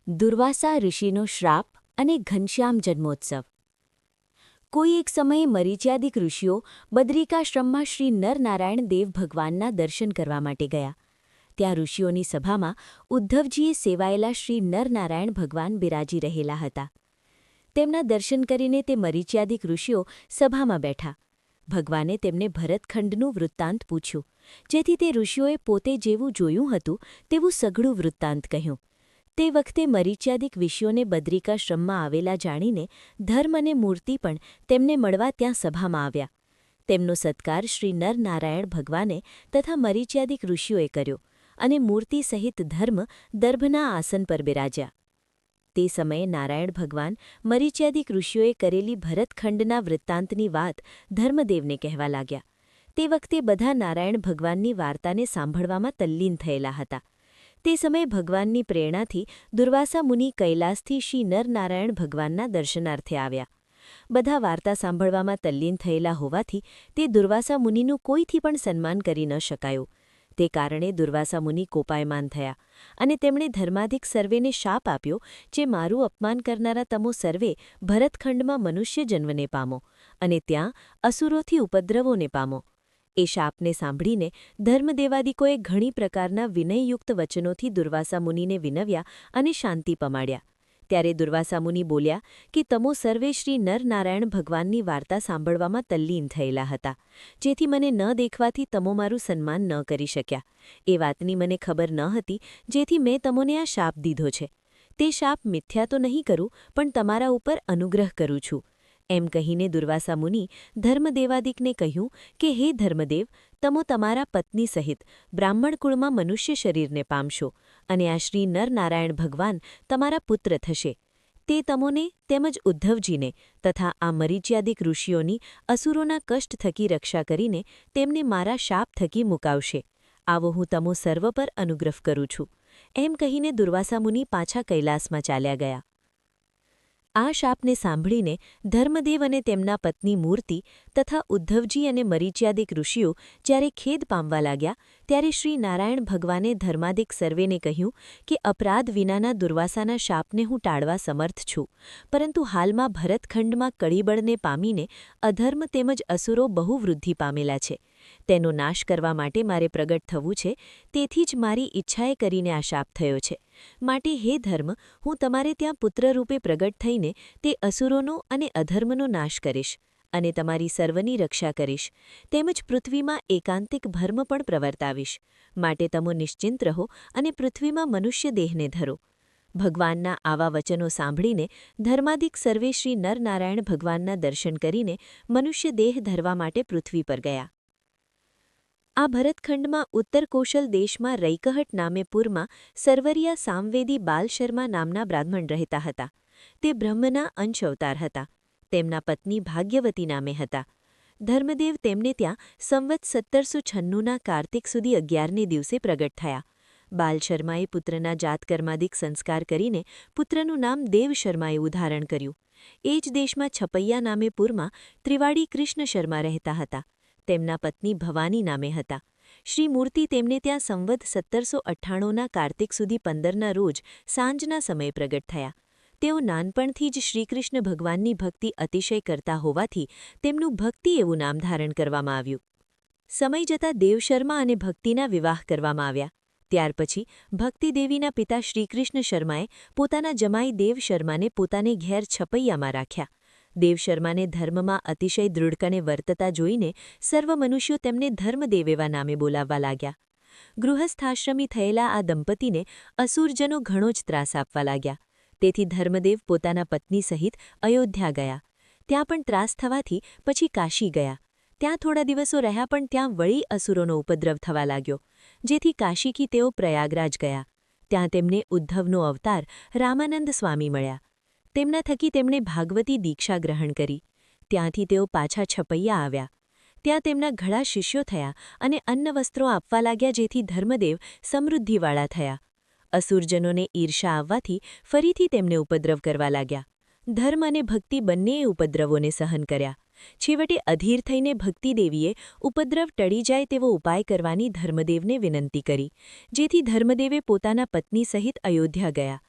દુર્વાસા ઋષિનો શ્રાપ અને ઘનશ્યામ જન્મોત્સવ. કોઈ એક સમયે મરીચ્યાદિક ઋષિઓ બદ્રિકાશ્રમમાં શ્રી નરનારાયણ દેવ ભગવાનના દર્શન કરવા માટે ગયા. ત્યાં ઋષિઓની સભામાં ઉદ્ધવજીએ સેવાયેલા શ્રી નરનારાયણ ભગવાન બિરાજી રહેલા હતા. તેમના દર્શન કરીને તે મરીચ્યાદિક ઋષિઓ સભામાં બેઠા. ભગવાને તેમને ભરતખંડનું વૃત્તાંત પૂછ્યું, જેથી તે ઋષિઓએ પોતે જેવું જોયું હતું તેવું સઘળું વૃત્તાંત કહ્યું. તે વખતે મરીચ્યાદિક ઋષિઓને બદ્રિકાશ્રમમાં આવેલા જાણીને ધર્મ અને મૂર્તિ પણ તેમને મળવા ત્યાં સભામાં આવ્યા. તેમનો સત્કાર શ્રી નરનારાયણ ભગવાને તથા મરીચ્યાદિક ઋષિઓએ કર્યો અને મૂર્તિ સહિત ધર્મ દર્ભના આસન પર બિરાજ્યા. તે સમયે નારાયણ ભગવાન મરીચ્યાદિક ઋષિઓએ કરેલી ભરતખંડના વૃત્તાંતની વાત ધર્મદેવને કહેવા લાગ્યા. તે વખતે બધા નારાયણ ભગવાનની વાર્તાને સાંભળવામાં તલ્લીન થયેલા હતા. તે સમયે ભગવાનની પ્રેરણાથી દુર્વાસા મુનિ કૈલાસથી શ્રી નરનારાયણ ભગવાનના દર્શનાર્થે આવ્યા. બધા વાર્તા સાંભળવામાં તલ્લીન થયેલા હોવાથી તે દુર્વાસા મુનિનું કોઈથી પણ સન્માન કરી ન શકાયું. તે કારણે દુર્વાસા મુનિ કોપાયમાન થયા અને તેમણે ધર્માધિક સર્વેને શાપ આપ્યો, જે મારું અપમાન કરનારા તમો સર્વે ભરતખંડમાં મનુષ્ય જન્મને પામો અને ત્યાં અસુરોથી ઉપદ્રવોને પામો. એ શાપને સાંભળીને ધર્મદેવાદિકોએ ઘણી પ્રકારના વિનયયુક્ત વચનોથી દુર્વાસા મુનિને વિનવ્યા અને શાંતિ પમાડ્યા. ત્યારે દુર્વાસા મુનિ બોલ્યા કે તમો સર્વે શ્રી નરનારાયણ ભગવાનની વાર્તા સાંભળવામાં તલ્લીન થયેલા હતા, જેથી મને ન દેખવાથી તમો મારું સન્માન ન કરી શક્યા. એ વાતની મને ખબર ન હતી, જેથી મેં તમોને આ શાપ દીધો છે. તે શાપ મિથ્યા તો નહીં કરું, પણ તમારા ઉપર અનુગ્રહ કરું છું. એમ કહીને દુર્વાસા મુનિ ધર્મદેવાદિકને કહ્યું કે હે ધર્મદેવ, તમો તમારા પત્ની સહિત બ્રાહ્મણ કુળમાં મનુષ્ય શરીરને પામશો અને આ શ્રી નરનારાયણ ભગવાન તમારા પુત્ર થશે. તે તમોને તેમજ ઉદ્ધવજીને તથા આ મરીચ્યાદિક ઋષિઓની અસુરોના કષ્ટ થકી રક્ષા કરીને તેમને મારા શાપ થકી મુકાવશે. આવો હું તમો સર્વ પર અનુગ્રહ કરું છું. એમ કહીને દુર્વાસા મુનિ પાછા કૈલાસમાં ચાલ્યા ગયા. આ શાપને સાંભળીને ધર્મદેવ અને તેમના પત્ની મૂર્તિ તથા ઉદ્ધવજી અને મરીચ્યાદિક ઋષિઓ જ્યારે ખેદ પામવા લાગ્યા, ત્યારે શ્રી નારાયણ ભગવાને ધર્માદિક સર્વેને કહ્યું કે અપરાધ વિનાના દુર્વાસાના શાપને હું ટાળવા સમર્થ છું, પરંતુ હાલમાં ભરતખંડમાં કળીબળને પામીને અધર્મ તેમજ અસુરો બહુ વૃદ્ધિ પામેલા છે. તેનો નાશ કરવા માટે મારે પ્રગટ થવું છે, તેથી જ મારી ઈચ્છાએ કરીને આ શાપ થયો છે. માટે હે ધર્મ, હું તમારે ત્યાં પુત્રરૂપે પ્રગટ થઈને તે અસુરોનો અને અધર્મનો નાશ કરીશ અને તમારી સર્વની રક્ષા કરીશ. તેમજ પૃથ્વીમાં એકાંતિક ધર્મ પણ પ્રવર્તાવીશ. માટે તમો નિશ્ચિંત રહો અને પૃથ્વીમાં મનુષ્ય દેહને ધરો. ભગવાનના આવા વચનો સાંભળીને ધર્માદિક સર્વે શ્રી નરનારાયણ ભગવાનના દર્શન કરીને મનુષ્ય દેહ ધરવા માટે પૃથ્વી પર ગયા. આ ભરતખંડમાં ઉત્તર કોશલ દેશમાં રૈકહટ નામે પુરમાં સરવરિયા સામવેદી બાલશર્મા નામના બ્રાહ્મણ રહેતા હતા. તે બ્રહ્મના અંશ અવતાર હતા. તેમના પત્ની ભાગ્યવતી નામે હતા. ધર્મદેવ તેમને ત્યાં સંવત 1796ના કાર્તિક સુધી 11ને દિવસે પ્રગટ થયા. બાલશર્માએ પુત્રના જાતકર્માદિક સંસ્કાર કરીને પુત્રનું નામ દેવશર્માએ ઉધારણ કર્યું. એ જ દેશમાં છપૈયા નામે પુરમાં ત્રિવાડી કૃષ્ણ શર્મા રહેતા હતા. તેમના પત્ની ભવાની નામે હતા. શ્રી મૂર્તિ તેમને ત્યાં સંવત 1798ના કાર્તિક સુધી 15ના રોજ સાંજના સમયે પ્રગટ થયા. તેઓ નાનપણથી જ શ્રીકૃષ્ણ ભગવાનની ભક્તિ અતિશય કરતા હોવાથી તેમનું ભક્તિ એવું નામ ધારણ કરવામાં આવ્યું. સમય જતાં દેવશર્મા અને ભક્તિના વિવાહ કરવામાં આવ્યા. ત્યાર પછી ભક્તિદેવીના પિતા શ્રીકૃષ્ણ શર્માએ પોતાના જમાઈ દેવશર્માને પોતાને ઘેર છપૈયામાં રાખ્યા. દેવશર્માને ધર્મમાં અતિશય દૃઢકને વર્તતા જોઈને સર્વ મનુષ્યો તેમને ધર્મદેવ એવા નામે બોલાવવા લાગ્યા. ગૃહસ્થાશ્રમી થયેલા આ દંપતીને અસુરજનો ઘણો જ ત્રાસ આપવા લાગ્યા. તેથી ધર્મદેવ પોતાના પત્ની સહિત અયોધ્યા ગયા. ત્યાં પણ ત્રાસ થવાથી પછી કાશી ગયા. ત્યાં થોડા દિવસો રહ્યા, પણ ત્યાં વળી અસુરોનો ઉપદ્રવ થવા લાગ્યો, જેથી કાશીથી તેઓ પ્રયાગરાજ ગયા. ત્યાં તેમને ઉદ્ધવનો અવતાર રામાનંદ સ્વામી મળ્યા. તેમના થકી તેમણે ભાગવતી દીક્ષા ગ્રહણ કરી. ત્યાંથી તેઓ પાછા છપૈયા આવ્યા. ત્યાં તેમના ઘણા શિષ્યો થયા અને અન્ન વસ્ત્રો આપવા લાગ્યા, જેથી ધર્મદેવ સમૃદ્ધિવાળા થયા. અસુરજનોને ઈર્ષા આવવાથી ફરીથી તેમને ઉપદ્રવ કરવા લાગ્યા. ધર્મ અને ભક્તિ બંનેએ ઉપદ્રવોને સહન કર્યા. છેવટે અધીર થઈને ભક્તિદેવીએ ઉપદ્રવ ટળી જાય તેવો ઉપાય કરવાની ધર્મદેવને વિનંતી કરી, જેથી ધર્મદેવે પોતાના પત્ની સહિત અયોધ્યા ગયા.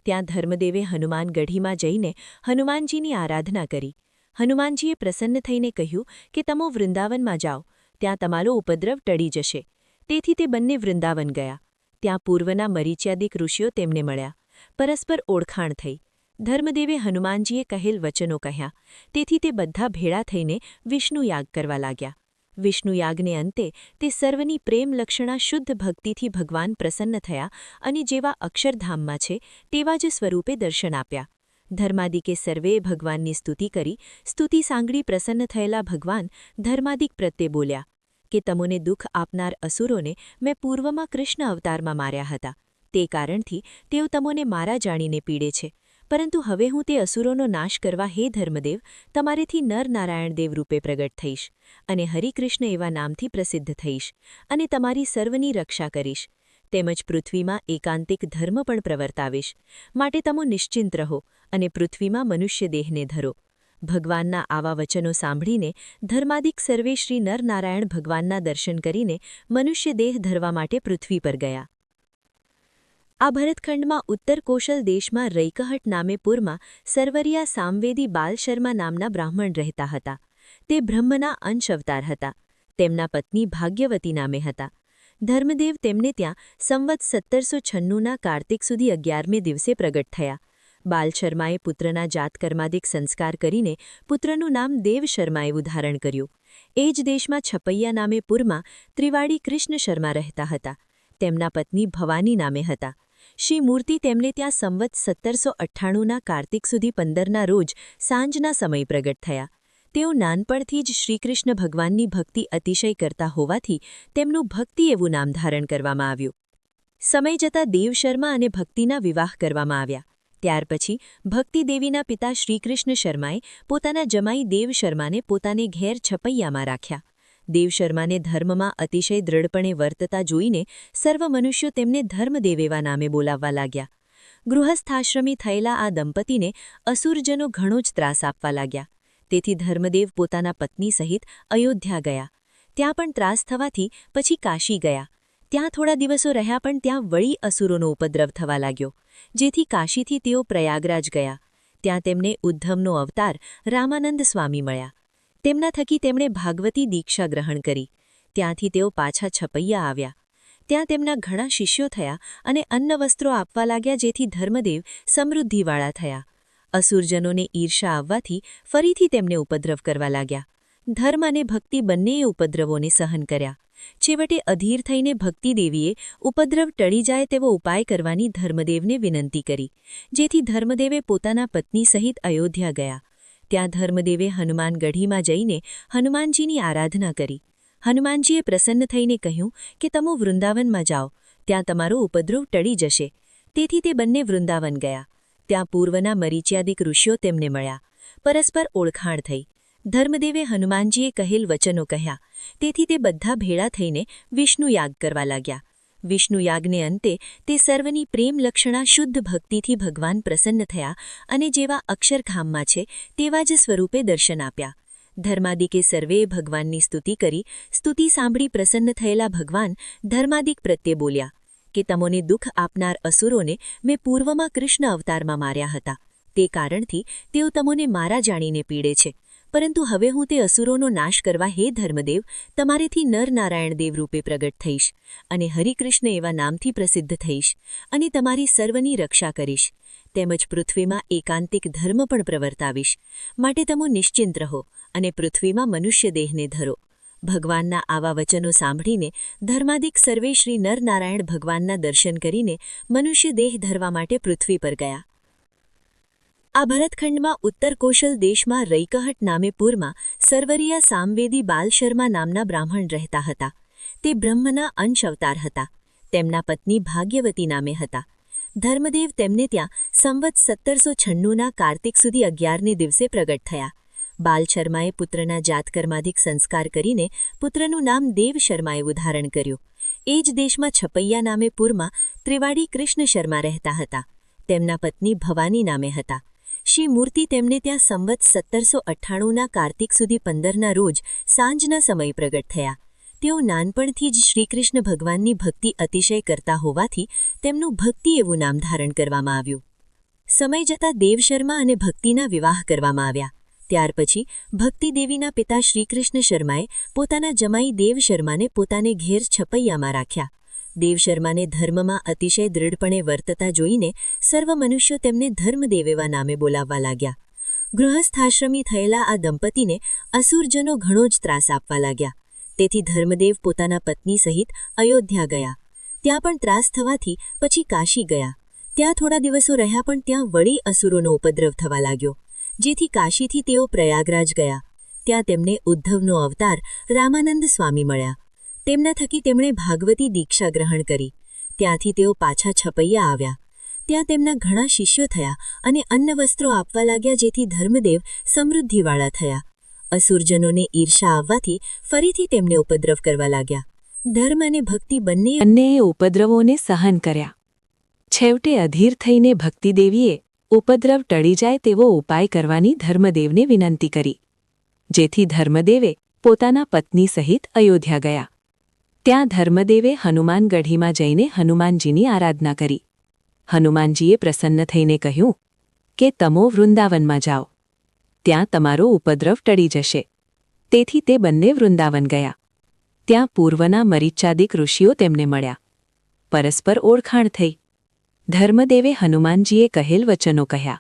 ત્યાં ધર્મદેવે હનુમાનગઢીમાં જઈને હનુમાનજીની આરાધના કરી. હનુમાનજીએ પ્રસન્ન થઈને કહ્યું કે તમે વૃંદાવનમાં જાઓ, ત્યાં તમારો ઉપદ્રવ ટળી જશે. તેથી તે બંને વૃંદાવન ગયા. ત્યાં પૂર્વના મરીચ્યાદિક ઋષિઓ તેમને મળ્યા. પરસ્પર ઓળખાણ થઈ. ધર્મદેવે હનુમાનજીએ કહેલ વચનો કહ્યા. તેથી તે બધા ભેળા થઈને વિષ્ણુયાગ કરવા લાગ્યા. વિષ્ણુયાગને અંતે તે સર્વની પ્રેમલક્ષણા શુદ્ધ ભક્તિથી ભગવાન પ્રસન્ન થયા અને જેવા અક્ષરધામમાં છે તેવા જ સ્વરૂપે દર્શન આપ્યા. ધર્માદિકે સર્વેએ ભગવાનની સ્તુતિ કરી. સ્તુતિ સાંગળી પ્રસન્ન થયેલા ભગવાન ધર્માદિક પ્રત્યે બોલ્યા કે તમોને દુઃખ આપનાર અસુરોને મેં પૂર્વમાં કૃષ્ણ અવતારમાં માર્યા હતા. તે કારણથી તેઓ તમોને મારા જાણીને પીડે છે. પરંતુ હવે હું તે અસુરોનો નાશ કરવા હે ધર્મદેવ તમારેથી નરનારાયણ દેવ રૂપે પ્રગટ થઈશ અને હરિકૃષ્ણ એવા નામથી પ્રસિદ્ધ થઈશ અને તમારી સર્વની રક્ષા કરીશ. તેમજ પૃથ્વીમાં એકાંતિક ધર્મ પણ પ્રવર્તાવીશ. માટે તમો નિશ્ચિંત રહો અને પૃથ્વીમાં મનુષ્ય દેહને ધરો. ભગવાનના આવા વચનો સાંભળીને ધર્માદિક સર્વે શ્રી નરનારાયણ ભગવાનના દર્શન કરીને મનુષ્ય દેહ ધરવા માટે પૃથ્વી પર ગયા. આ ભરતખંડમાં ઉત્તર કોશલ દેશમાં રૈકહટ નામે પુરમાં સરવરિયા સામવેદી બાલશર્મા નામના બ્રાહ્મણ રહેતા હતા. તે બ્રહ્મના અંશ અવતાર હતા. તેમના પત્ની ભાગ્યવતી નામે હતા. ધર્મદેવ તેમને ત્યાં સંવત 1796ના કાર્તિક સુધી 11મે દિવસે પ્રગટ થયા. બાલશર્માએ પુત્રના જાતકર્માદિક સંસ્કાર કરીને પુત્રનું નામ દેવશર્મા એવું ધારણ કર્યું. એ જ દેશમાં છપૈયા નામે પુરમાં ત્રિવાડી કૃષ્ણ શર્મા રહેતા હતા. તેમના પત્ની ભવાની નામે હતા. શ્રી મૂર્તિ તેમને ત્યાં સંવત 1798ના કાર્તિક સુધી 15ના રોજ સાંજના સમય પ્રગટ થયા. તેઓ નાનપણથી જ શ્રીકૃષ્ણ ભગવાનની ભક્તિ અતિશય કરતા હોવાથી તેમનું ભક્તિ એવું નામ ધારણ કરવામાં આવ્યું. સમય જતાં દેવશર્મા અને ભક્તિના વિવાહ કરવામાં આવ્યા. ત્યાર પછી ભક્તિદેવીના પિતા શ્રીકૃષ્ણ શર્માએ પોતાના જમાઈ દેવશર્માને પોતાને ઘેર છપૈયામાં રાખ્યા. દેવશર્માને ધર્મમાં અતિશય દ્રઢપણે વર્તતા જોઈને સર્વ મનુષ્યો તેમને ધર્મદેવ એવા નામે બોલાવવા લાગ્યા. ગૃહસ્થાશ્રમી થયેલા આ દંપતીને અસુરજનો ઘણો જ ત્રાસ આપવા લાગ્યા. તેથી ધર્મદેવ પોતાના પત્ની સહિત અયોધ્યા ગયા. ત્યાં પણ ત્રાસ થવાથી પછી કાશી ગયા. ત્યાં થોડા દિવસો રહ્યા પણ ત્યાં વળી અસુરોનો ઉપદ્રવ થવા લાગ્યો. જેથી કાશીથી તેઓ પ્રયાગરાજ ગયા. ત્યાં તેમને ઉદ્ધવનો અવતાર રામાનંદ સ્વામી મળ્યા. તેમના થકી તેમણે ભાગવતી દીક્ષા ગ્રહણ કરી. ત્યાંથી તેઓ પાછા છપૈયા આવ્યા. ત્યાં તેમના ઘણા શિષ્યો થયા અને અન્ન વસ્ત્રો આપવા લાગ્યા, જેથી ધર્મદેવ સમૃદ્ધિવાળા થયા. અસુરજનોને ઈર્ષા આવવાથી ફરીથી તેમને ઉપદ્રવ કરવા લાગ્યા. ધર્મ અને ભક્તિ બંનેએ ઉપદ્રવોને સહન કર્યા. છેવટે અધીર થઈને ભક્તિદેવીએ ઉપદ્રવ ટળી જાય તેવો ઉપાય કરવાની ધર્મદેવને વિનંતી કરી, જેથી ધર્મદેવે પોતાના પત્ની સહિત અયોધ્યા ગયા. ત્યાં ધર્મદેવે હનુમાનગઢીમાં જઈને હનુમાનજીની આરાધના કરી. હનુમાનજીએ પ્રસન્ન થઈને કહ્યું કે તમે વૃંદાવનમાં જાઓ, ત્યાં તમારો ઉપદ્રવ ટળી જશે. તેથી તે બંને વૃંદાવન ગયા. ત્યાં પૂર્વના મરીચ્યાદિક ઋષિઓ તેમને મળ્યા. પરસ્પર ઓળખાણ થઈ. ધર્મદેવે હનુમાનજીએ કહેલ વચનો કહ્યા. તેથી તે બધા ભેળા થઈને વિષ્ણુયાગ કરવા લાગ્યા. વિષ્ણુયાગને અંતે તે સર્વની પ્રેમલક્ષણા શુદ્ધ ભક્તિથી ભગવાન પ્રસન્ન થયા અને જેવા અક્ષરધામમાં છે તેવા જ સ્વરૂપે દર્શન આપ્યા. ધર્માદિકે સર્વેએ ભગવાનની સ્તુતિ કરી. સ્તુતિ સાંભળી પ્રસન્ન થયેલા ભગવાન ધર્માદિક પ્રત્યે બોલ્યા કે તમોને દુઃખ આપનાર અસુરોને મેં પૂર્વમાં કૃષ્ણ અવતારમાં માર્યા હતા. તે કારણથી તેઓ તમોને મારા જાણીને પીડે છે. પરંતુ હવે હું તે અસુરોનો નાશ કરવા હે ધર્મદેવ તમારેથી નરનારાયણ દેવ રૂપે પ્રગટ થઈશ અને હરિકૃષ્ણ એવા નામથી પ્રસિદ્ધ થઈશ અને તમારી સર્વની રક્ષા કરીશ. તેમજ પૃથ્વીમાં એકાંતિક ધર્મ પણ પ્રવર્તાવીશ. માટે તમો નિશ્ચિંત રહો અને પૃથ્વીમાં મનુષ્ય દેહને ધરો. ભગવાનના આવા વચનો સાંભળીને ધર્માદિક સર્વે શ્રી નરનારાયણ ભગવાનના દર્શન કરીને મનુષ્ય દેહ ધરવા માટે પૃથ્વી પર ગયા. આ ભરતખંડમાં ઉત્તર કોશલ દેશમાં રૈકહટ નામે પુરમાં સરવરિયા સામવેદી બાલશર્મા નામના બ્રાહ્મણ રહેતા હતા. તે બ્રહ્મના અંશ અવતાર હતા. તેમના પત્ની ભાગ્યવતી નામે હતા. ધર્મદેવ તેમને ત્યાં સંવત 1796ના કાર્તિક સુધી 11ને દિવસે પ્રગટ થયા. બાલશર્માએ પુત્રના જાતકર્માદિક સંસ્કાર કરીને પુત્રનું નામ દેવશર્મા એવું ધારણ કર્યું. એ જ દેશમાં છપૈયા નામે પુરમાં ત્રિવાડી કૃષ્ણ શર્મા રહેતા હતા. તેમના પત્ની ભવાની નામે હતા. શ્રી મૂર્તિ તેમને ત્યાં સંવત 1798ના કાર્તિક સુધી 15ના રોજ સાંજના સમય પ્રગટ થયા. તેઓ નાનપણથી જ શ્રીકૃષ્ણ ભગવાનની ભક્તિ અતિશય કરતા હોવાથી તેમનું ભક્તિ એવું નામ ધારણ કરવામાં આવ્યું. સમય જતાં દેવશર્મા અને ભક્તિના વિવાહ કરવામાં આવ્યા. ત્યાર પછી ભક્તિદેવીના પિતા શ્રીકૃષ્ણ શર્માએ પોતાના જમાઈ દેવશર્માને પોતાને ઘેર છપૈયામાં રાખ્યા. દેવશર્માને ધર્મમાં અતિશય દૃઢપણે વર્તતા જોઈને સર્વ મનુષ્યો તેમને ધર્મદેવ એવા નામે બોલાવવા લાગ્યા. ગૃહસ્થાશ્રમી થયેલા આ દંપતીને અસુરજનો ઘણો જ ત્રાસ આપવા લાગ્યા. તેથી ધર્મદેવ પોતાના પત્ની સહિત અયોધ્યા ગયા. ત્યાં પણ ત્રાસ થવાથી પછી કાશી ગયા. ત્યાં થોડા દિવસો રહ્યા પણ ત્યાં વળી અસુરોનો ઉપદ્રવ થવા લાગ્યો, જેથી કાશીથી તેઓ પ્રયાગરાજ ગયા. ત્યાં તેમને ઉદ્ધવનો અવતાર રામાનંદ સ્વામી મળ્યા. તેમના થકી તેમણે ભાગવતી દીક્ષા ગ્રહણ કરી. ત્યાંથી તેઓ પાછા છપૈયા આવ્યા. ત્યાં તેમના ઘણા શિષ્યો થયા અને અન્ન વસ્ત્રો આપવા લાગ્યા, જેથી ધર્મદેવ સમૃદ્ધિવાળા થયા. અસુરજનોને ઈર્ષા આવવાથી ફરીથી તેમને ઉપદ્રવ કરવા લાગ્યા. ધર્મ અને ભક્તિ બંનેએ ઉપદ્રવોને સહન કર્યા. છેવટે અધીર થઈને ભક્તિદેવીએ ઉપદ્રવ ટળી જાય તેવો ઉપાય કરવાની ધર્મદેવને વિનંતી કરી, જેથી ધર્મદેવે પોતાના પત્ની સહિત અયોધ્યા ગયા. ત્યાં ધર્મદેવે હનુમાનગઢીમાં જઈને હનુમાનજીની આરાધના કરી. હનુમાનજીએ પ્રસન્ન થઈને કહ્યું કે તમો વૃંદાવનમાં જાઓ, ત્યાં તમારો ઉપદ્રવ ટળી જશે. તેથી તે બંને વૃંદાવન ગયા. ત્યાં પૂર્વના મરીચાદિક ઋષિઓ તેમને મળ્યા. પરસ્પર ઓળખાણ થઈ. ધર્મદેવે હનુમાનજીએ કહેલ વચનો કહ્યા.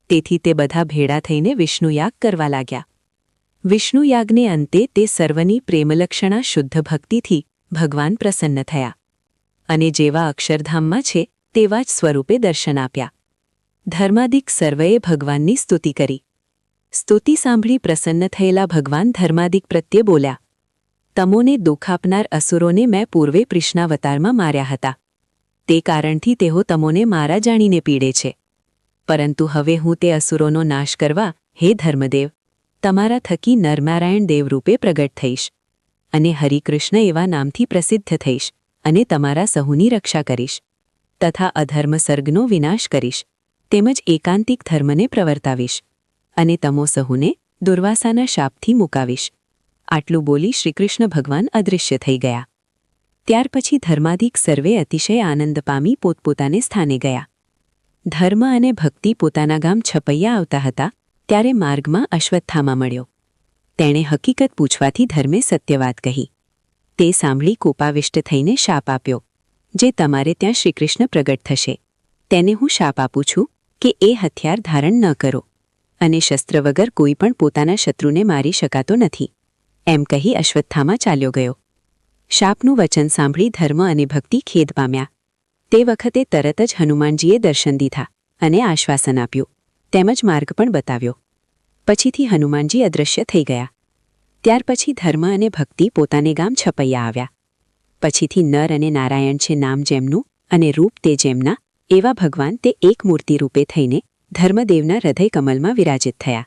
તેથી તે બધા ભેળા થઈને વિષ્ણુયાગ કરવા લાગ્યા. વિષ્ણુયાગને અંતે તે સર્વની પ્રેમલક્ષણા શુદ્ધ ભક્તિથી ભગવાન પ્રસન્ન થયા અને જેવા અક્ષરધામમાં છે તેવા જ સ્વરૂપે દર્શન આપ્યા. ધર્માદિક સર્વેએ ભગવાનની સ્તુતિ કરી. સ્તુતિ સાંભળી પ્રસન્ન થયેલા ભગવાન ધર્માદિક પ્રત્યે બોલ્યા, તમોને દુઃખ આપનાર અસુરોને મેં પૂર્વે કૃષ્ણાવતારમાં માર્યા હતા. તે કારણથી તેઓ તમોને મારા જાણીને પીડે છે. પરંતુ હવે હું તે અસુરોનો નાશ કરવા, હે ધર્મદેવ, તમારા થકી નરનારાયણ દેવરૂપે પ્રગટ થઈશ અને હરિકૃષ્ણ એવા નામથી પ્રસિદ્ધ થઈશ અને તમારા સહુની રક્ષા કરીશ તથા અધર્મ સર્ગનો વિનાશ કરીશ, તેમજ એકાંતિક ધર્મને પ્રવર્તાવીશ અને તમો સહુને દુર્વાસાના શાપથી મુકાવીશ. આટલું બોલી શ્રીકૃષ્ણ ભગવાન અદૃશ્ય થઈ ગયા. ત્યાર પછી ધર્માદિક સર્વે અતિશય આનંદ પામી પોતપોતાને સ્થાને ગયા. ધર્મ અને ભક્તિ પોતાના ગામ છપૈયા આવતા હતા ત્યારે માર્ગમાં અશ્વત્થામા મળ્યો. તેણે હકીકત પૂછવાથી ધર્મે સત્ય વાત કહી. તે સાંભળી કોપાવિષ્ટ થઈને શાપ આપ્યો, જે તમારે ત્યાં શ્રીકૃષ્ણ પ્રગટ થશે તેને હું શાપ આપું છું કે એ હથિયાર ધારણ ન કરો અને શસ્ત્ર વગર કોઈ પણ પોતાના શત્રુને મારી શકાતો નથી, એમ કહી અશ્વત્થામા ચાલ્યો ગયો. શાપનું વચન સાંભળી ધર્મ અને ભક્તિ ખેદ પામ્યા. તે વખતે તરત જ હનુમાનજીએ દર્શન દીધા અને આશ્વાસન આપ્યું, તેમજ માર્ગ પણ બતાવ્યો. પછીથી હનુમાનજી અદૃશ્ય થઈ ગયા. ત્યાર પછી ધર્મ અને ભક્તિ પોતાને ગામ છપૈયા આવ્યા. પછીથી નર અને નારાયણ છે નામ જેમનું અને રૂપ તે જેમના એવા ભગવાન તે એક મૂર્તિ રૂપે થઈને ધર્મદેવના હૃદય કમલમાં વિરાજિત થયા.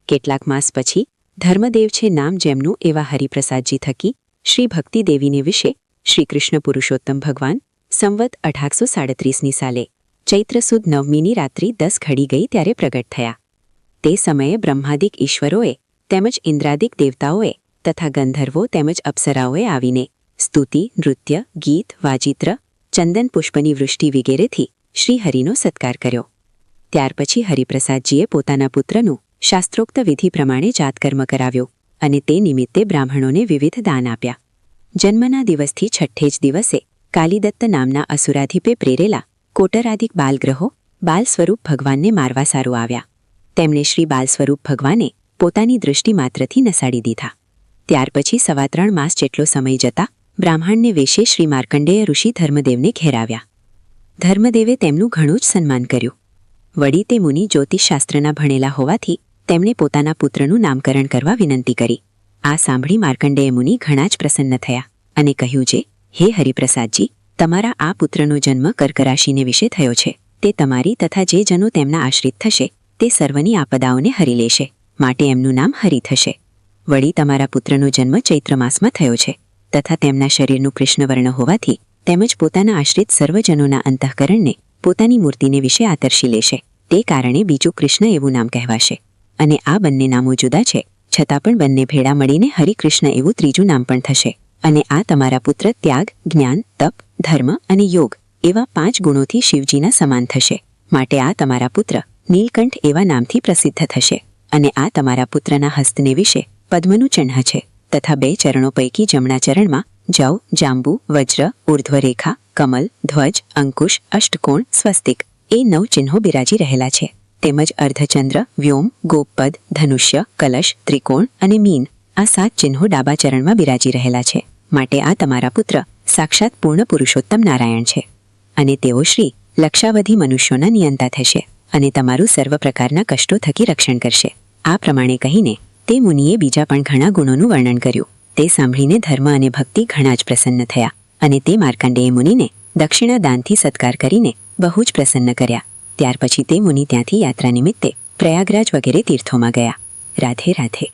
કેટલાક માસ પછી ધર્મદેવ છે નામ જેમનું એવા હરિપ્રસાદજી થકી શ્રી ભક્તિદેવીને વિશે શ્રીકૃષ્ણ પુરુષોત્તમ ભગવાન સંવત 1837ની સાલે ચૈત્ર સુદ 9મીની રાત્રિ 10 ઘડી ગઈ ત્યારે પ્રગટ થયા. તે સમયે બ્રહ્માદિક ઈશ્વરોએ તેમજ ઇન્દ્રાદિક દેવતાઓએ તથા ગંધર્વો તેમજ અપ્સરાઓએ આવીને સ્તુતિ, નૃત્ય, ગીત, વાજિત્ર, ચંદન પુષ્પની વૃષ્ટિ વગેરેથી શ્રીહરિનો સત્કાર કર્યો. ત્યાર પછી હરિપ્રસાદજીએ પોતાના પુત્રનું શાસ્ત્રોક્ત વિધિ પ્રમાણે જાતકર્મ કરાવ્યું અને તે નિમિત્તે બ્રાહ્મણોને વિવિધ દાન આપ્યા. જન્મના દિવસથી છઠ્ઠે જ દિવસે કાલિદત્ત નામના અસુરાધિપે પ્રેરેલા કોટરાદિક બાલગ્રહો બાલ સ્વરૂપ ભગવાનને મારવા સારું આવ્યા. તેમણે શ્રી બાલ સ્વરૂપ ભગવાને પોતાની દૃષ્ટિ માત્રથી નસાડી દીધા. ત્યાર પછી 3.25 માસ જેટલો સમય જતા બ્રાહ્મણને વેશે શ્રી માર્કંડેય ઋષિ ધર્મદેવને ઘેરાવ્યા. ધર્મદેવે તેમનું ઘણું જ સન્માન કર્યું. વળી તે મુનિ જ્યોતિષશાસ્ત્રના ભણેલા હોવાથી તેમણે પોતાના પુત્રનું નામકરણ કરવા વિનંતી કરી. આ સાંભળી માર્કંડેય મુનિ ઘણા જ પ્રસન્ન થયા અને કહ્યું છે, હે હરિપ્રસાદજી, તમારા આ પુત્રનો જન્મ કર્ક રાશિને વિશે થયો છે. તે તમારી તથા જે જનો તેમના આશ્રિત થશે તે સર્વની આપદાઓને હરી લેશે, માટે એમનું નામ હરિ થશે. વળી તમારા પુત્રનો જન્મ ચૈત્ર માસમાં થયો છે તથા તેમના શરીરનું કૃષ્ણવર્ણ હોવાથી તેમજ પોતાના આશ્રિત સર્વજનોના અંતઃકરણને પોતાની મૂર્તિને વિશે આકર્ષી લેશે. તે કારણે બીજું કૃષ્ણ એવું નામ કહેવાશે. અને આ બંને નામો જુદા છે છતાં પણ બંને ભેળા મળીને હરિકૃષ્ણ એવું ત્રીજું નામ પણ થશે. અને આ તમારા પુત્ર ત્યાગ, જ્ઞાન, તપ, ધર્મ અને યોગ એવા 5 ગુણોથી શિવજીના સમાન થશે. માટે આ તમારા પુત્ર નીલકંઠ એવા નામથી પ્રસિદ્ધ થશે. અને આ તમારા પુત્રના હસ્તને વિશે પદ્મનું ચિહ્ન છે તથા 2 ચરણો પૈકી જમણા ચરણમાં જવ, જાંબુ, વજ્ર, ઉર્ધ્વરેખા, કમલ, ધ્વજ, અંકુશ, અષ્ટકોણ, સ્વસ્તિક એ 9 ચિહ્નો બિરાજી રહેલા છે. તેમજ અર્ધચંદ્ર, વ્યોમ, ગોપપદ, ધનુષ્ય, કલશ, ત્રિકોણ અને મીન આ 7 ચિહ્નો ડાબા ચરણમાં બિરાજી રહેલા છે. માટે આ તમારા પુત્ર સાક્ષાત પૂર્ણ પુરુષોત્તમ નારાયણ છે. અને તેઓ શ્રી લક્ષાવધિ મનુષ્યોના નિયંતા થશે અને તમારું સર્વ પ્રકારના કષ્ટો થકી રક્ષણ કરશે. આ પ્રમાણે કહીને તે મુનિએ બીજા પણ ઘણા ગુણોનું વર્ણન કર્યું. તે સાંભળીને ધર્મ અને ભક્તિ ઘણા જ પ્રસન્ન થયા અને તે માર્કંડેય મુનિને દક્ષિણા દાનથી સત્કાર કરીને બહુ જ પ્રસન્ન કર્યા. ત્યાર પછી તે મુનિ ત્યાંથી યાત્રા નિમિત્તે પ્રયાગરાજ વગેરે તીર્થોમાં ગયા. રાધે રાધે.